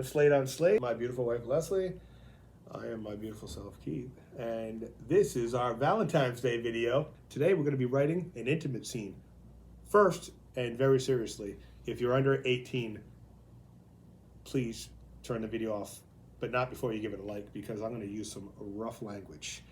to Slade on Slade. My beautiful wife, Leslie. I am my beautiful self, Keith. And this is our Valentine's Day video. Today we're going to be writing an intimate scene. First, and very seriously, if you're under 18, please turn the video off, but not before you give it a like, because I'm going to use some rough language.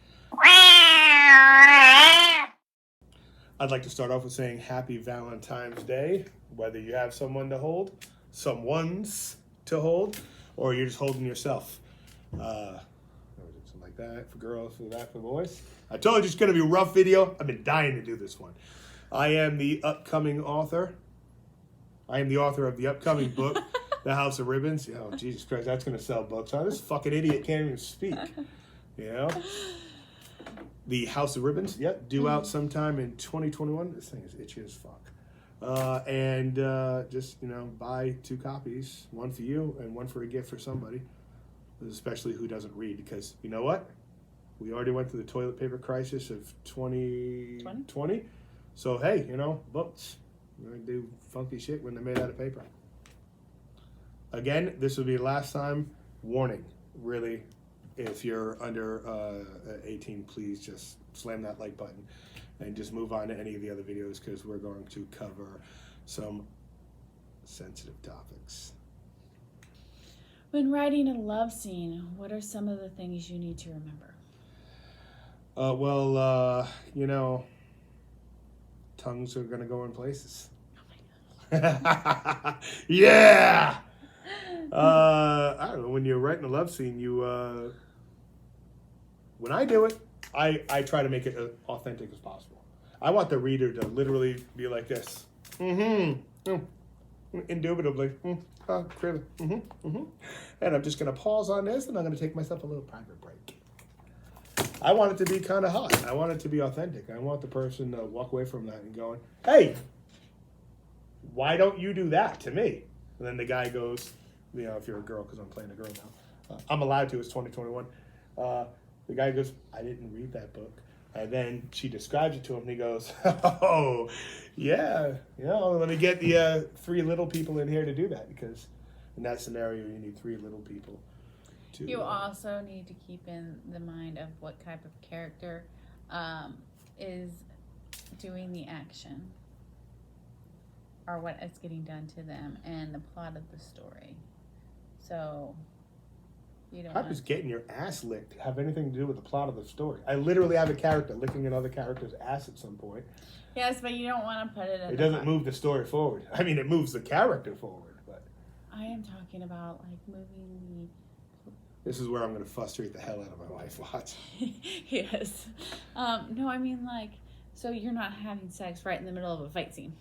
I'd like to start off with saying Happy Valentine's Day, whether you have someone to hold, someone's to hold, or you're just holding yourself. Something like that for girls, for that for boys. I told you it's going to be a rough video. I've been dying to do this one. I am the upcoming author. I am the author of the upcoming book, The House of Ribbons. Oh, Jesus Christ, that's going to sell books. Huh? This fucking idiot can't even speak. You know? The House of Ribbons, yep, due out sometime in 2021. This thing is itchy as fuck. Just, buy 2 copies, one for you and one for a gift for somebody, especially who doesn't read, because you know what? We already went through the toilet paper crisis of 2020. So, hey, books, they do funky shit when they're made out of paper. Again, this will be the last time. Warning, really. If you're under 18, please just slam that like button and just move on to any of the other videos, because we're going to cover some sensitive topics. When writing a love scene, what are some of the things you need to remember? Tongues are going to go in places. Oh my God. Yeah! I don't know, when you're writing a love scene, when I do it, I try to make it as authentic as possible. I want the reader to literally be like this. Indubitably. And I'm just going to pause on this, and I'm going to take myself a little private break. I want it to be kind of hot. I want it to be authentic. I want the person to walk away from that and going, hey, why don't you do that to me? And then the guy goes, if you're a girl, because I'm playing a girl now. I'm allowed to, it's 2021. The guy goes, I didn't read that book. And then she describes it to him, and he goes, oh, yeah, let me get the 3 little people in here to do that, because in that scenario, you need 3 little people to... You also need to keep in the mind of what type of character is doing the action, or what is getting done to them, and the plot of the story. So... How does getting your ass licked have anything to do with the plot of the story? I literally have a character licking another character's ass at some point. Yes, but you don't want to put it in. It doesn't move the story forward. I mean, it moves the character forward, but... I am talking about, moving the... This is where I'm going to frustrate the hell out of my wife. Watch. Yes. No, I mean, so you're not having sex right in the middle of a fight scene.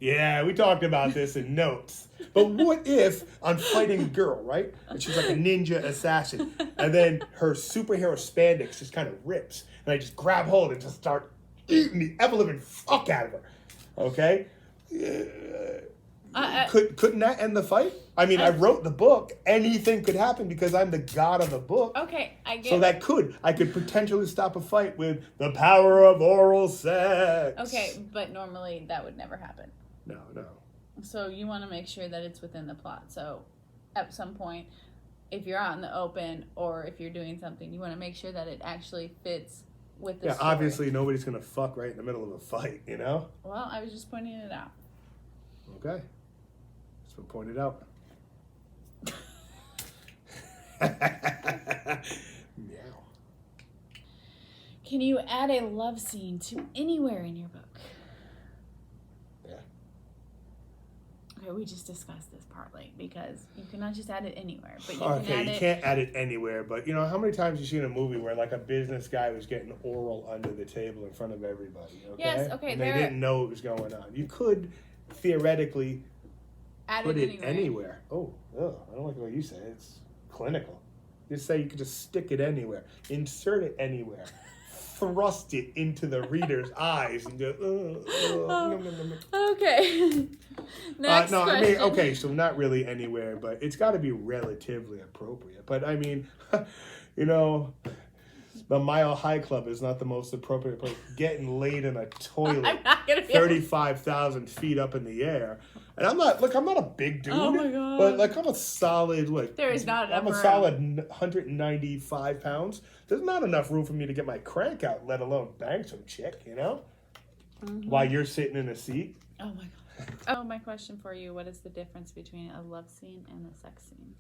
Yeah, we talked about this in notes. But what if I'm fighting a girl, right? And she's like a ninja assassin. And then her superhero spandex just kind of rips. And I just grab hold and just start eating the ever-living fuck out of her. Okay? Couldn't that end the fight? I mean, I wrote the book. Anything could happen because I'm the god of the book. Okay, I get it. So I could potentially stop a fight with the power of oral sex. Okay, but normally that would never happen. No. So you want to make sure that it's within the plot. So at some point, if you're out in the open or if you're doing something, you want to make sure that it actually fits with the story. Obviously nobody's going to fuck right in the middle of a fight, Well, I was just pointing it out. Okay. It's been pointed out. Meow. Can you add a love scene to anywhere in your book? Okay, we just discussed this partly, because you cannot just add it anywhere, but you can add it... you can't add it anywhere, but how many times you seen a movie where a business guy was getting oral under the table in front of everybody, okay? Yes, okay. And they didn't know what was going on. You could theoretically put it anywhere. Oh, I don't like the way you say it. It's clinical. Just say you could just stick it anywhere. Insert it anywhere. Thrust it into the reader's eyes and go, Okay. Next question. Okay, so not really anywhere, but it's got to be relatively appropriate. But I mean, the Mile High Club is not the most appropriate place. Getting laid in a toilet 35,000 feet up in the air And I'm not a big dude. Oh my God. But like I'm a solid There is not enough I'm a room. solid 195 pounds. There's not enough room for me to get my crank out, let alone bang some chick, you know? While you're sitting in a seat. Oh my God. Oh, my question for you, what is the difference between a love scene and a sex scene?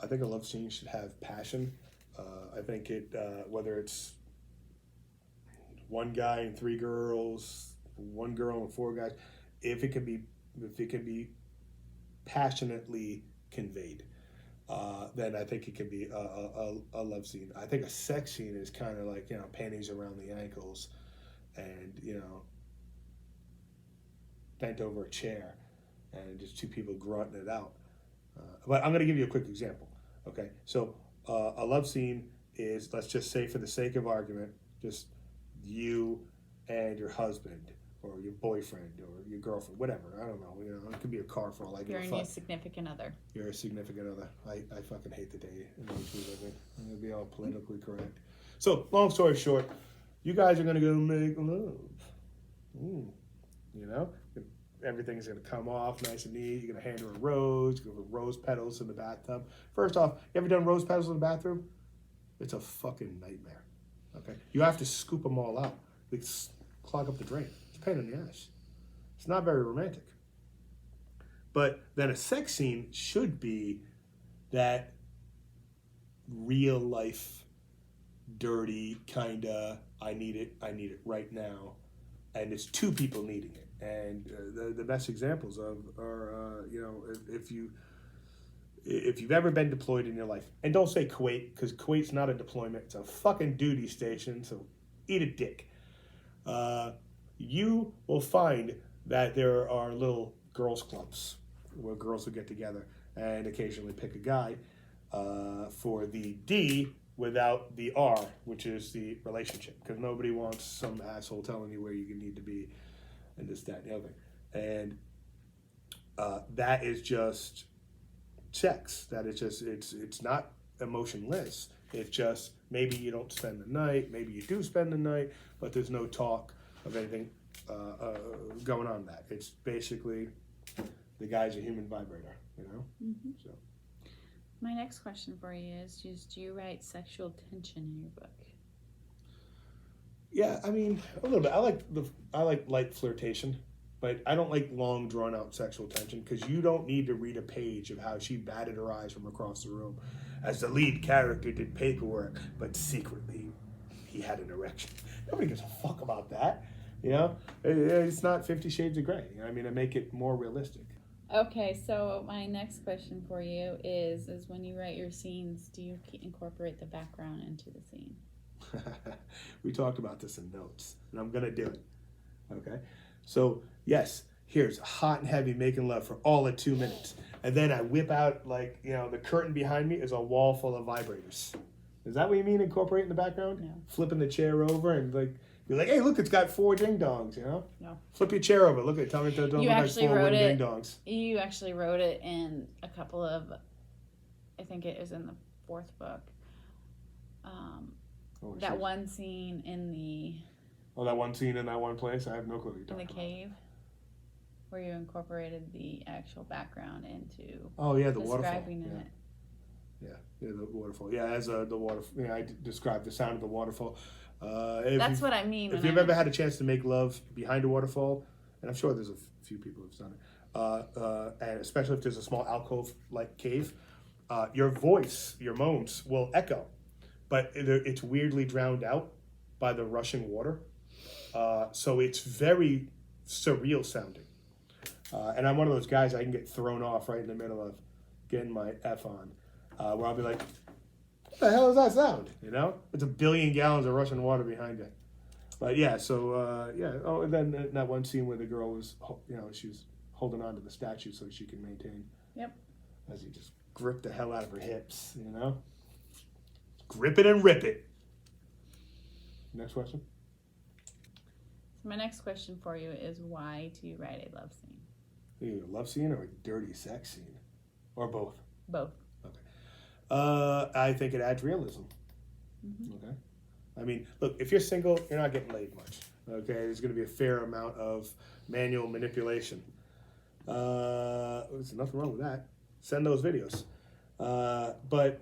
I think a love scene should have passion. I think whether it's one guy and three girls, one girl and four guys, if it can be passionately conveyed, then I think it can be a love scene. I think a sex scene is kind of like, panties around the ankles, and bent over a chair, and just two people grunting it out. But I'm going to give you a quick example. Okay, so a love scene is, let's just say for the sake of argument, just you and your husband or your boyfriend or your girlfriend, whatever. I don't know. It could be a car for all I give a You're a fuck. new significant other. You're a significant other. I fucking hate the day in which we live in. I'm going to be all politically correct. So, long story short, you guys are going to go make love. Everything's going to come off nice and neat. You're going to hand her a rose. You're going to put rose petals in the bathtub. First off, you ever done rose petals in the bathroom? It's a fucking nightmare. Okay? You have to scoop them all out. They clog up the drain. It's a pain in the ass. It's not very romantic. But then a sex scene should be that real life, dirty, kinda, I need it right now. And it's two people needing it. And the best examples are if you've ever been deployed in your life, and don't say Kuwait, because Kuwait's not a deployment, it's a fucking duty station, so eat a dick. You will find that there are little girls clubs where girls will get together and occasionally pick a guy for the D without the R, which is the relationship, because nobody wants some asshole telling you where you need to be and this, that, and the other. And that is just sex. That is just, it's not emotionless. It's just, maybe you don't spend the night, maybe you do spend the night, but there's no talk of anything going on that. It's basically the guy's a human vibrator, So. My next question for you is, do you write sexual tension in your book? Yeah, I mean, a little bit. I like light flirtation, but I don't like long, drawn out sexual tension, because you don't need to read a page of how she batted her eyes from across the room as the lead character did paperwork, but secretly he had an erection. Nobody gives a fuck about that. It's not 50 Shades of Grey. I mean, I make it more realistic. Okay, so my next question for you is when you write your scenes, do you incorporate the background into the scene? We talked about this in notes, and I'm gonna do it. Okay, so yes, here's hot and heavy making love for all of 2 minutes, and then I whip out the curtain behind me is a wall full of vibrators. Is that what you mean, incorporate in the background? No. Flipping the chair over and be like, hey, look, it's got 4 ding dongs. No. Flip your chair over. Look at, tell me don't look like 4 wooden ding dongs. You actually wrote it in a couple of, I think it is in the 4th book. That one scene in the. Oh, that one scene in that one place? I have no clue what you're talking about. In the cave, where you incorporated the actual background into. Oh yeah, the waterfall. Describing it. Yeah, the waterfall. Yeah, as the water. Yeah, I described the sound of the waterfall. That's what I mean. If you've ever had a chance to make love behind a waterfall, and I'm sure there's a few people who've done it, and especially if there's a small alcove-like cave, your voice, your moans will echo, but it's weirdly drowned out by the rushing water. So it's very surreal sounding. And I'm one of those guys, I can get thrown off right in the middle of getting my F on, where I'll be like, what the hell is that sound? It's a billion gallons of rushing water behind it. But yeah, so Oh, and then that one scene where the girl was, she was holding on to the statue so she can maintain. Yep. As he just gripped the hell out of her hips, Grip it and rip it. Next question. So my next question for you is, why do you write a love scene? Either a love scene or a dirty sex scene, or both. Both. Okay. I think it adds realism. Okay. I mean, look, if you're single, you're not getting laid much. Okay, there's going to be a fair amount of manual manipulation. There's nothing wrong with that. Send those videos. But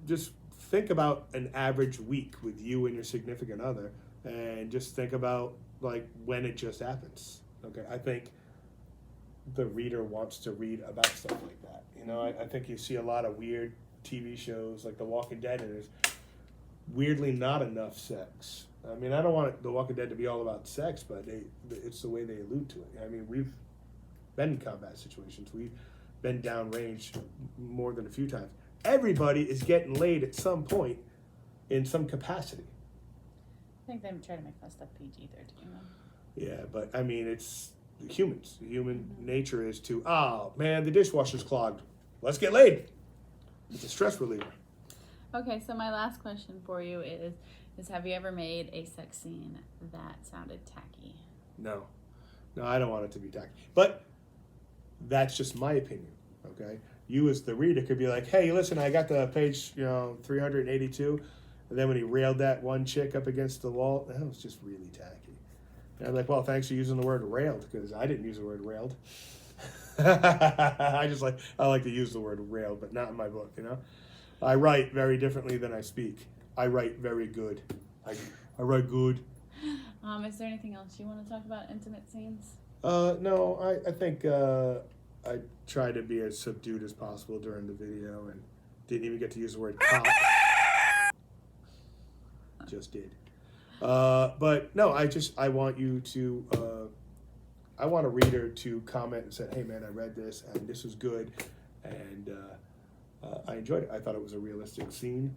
just think about an average week with you and your significant other, and just think about like when it just happens. Okay, I think the reader wants to read about stuff like that. You know, I think you see a lot of weird TV shows like The Walking Dead, and there's weirdly not enough sex. I mean, I don't want The Walking Dead to be all about sex, but it's the way they allude to it. I mean, we've been in combat situations. We've been downrange more than a few times. Everybody is getting laid at some point in some capacity. I think they try to make that stuff PG-13. Yeah, but I mean, it's humans. Human nature is to, oh man, the dishwasher's clogged. Let's get laid. It's a stress reliever. Okay, so my last question for you is have you ever made a sex scene that sounded tacky? No, I don't want it to be tacky. But that's just my opinion, okay? You as the reader could be like, hey, listen, I got the page, 382. And then when he railed that one chick up against the wall, that was just really tacky. And I'm like, well, thanks for using the word railed, because I didn't use the word railed. I like to use the word railed, but not in my book, I write very differently than I speak. I write very good. I write good. Is there anything else you want to talk about intimate scenes? No, I think I tried to be as subdued as possible during the video and didn't even get to use the word cock. Just did. But no, I want you to, I want a reader to comment and say, hey man, I read this and this was good. And I enjoyed it. I thought it was a realistic scene.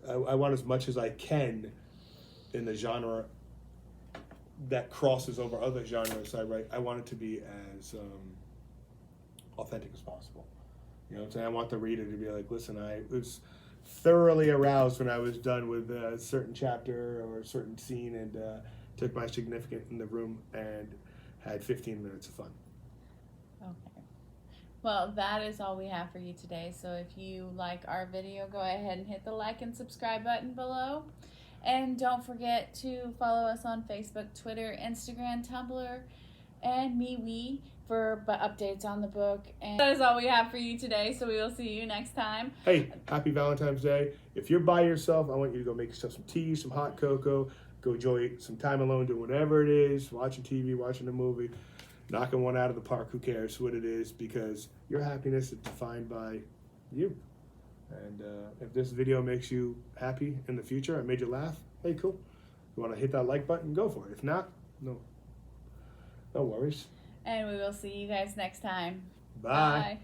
I want as much as I can in the genre that crosses over other genres I write. I want it to be as authentic as possible. You know what I'm saying? I want the reader to be like, listen, I was thoroughly aroused when I was done with a certain chapter or a certain scene, and took my significant in the room and had 15 minutes of fun. Okay. Well, that is all we have for you today. So if you like our video, go ahead and hit the like and subscribe button below. And don't forget to follow us on Facebook, Twitter, Instagram, Tumblr, and MeWe for updates on the book. And that is all we have for you today, so we will see you next time. Hey, happy Valentine's Day. If you're by yourself, I want you to go make yourself some tea, some hot cocoa, go enjoy some time alone, doing whatever it is, watching TV, watching a movie, knocking one out of the park, who cares what it is, because your happiness is defined by you. And if this video makes you happy in the future, I made you laugh, hey, cool. You want to hit that like button, go for it. If not, no worries. And we will see you guys next time. Bye. Bye.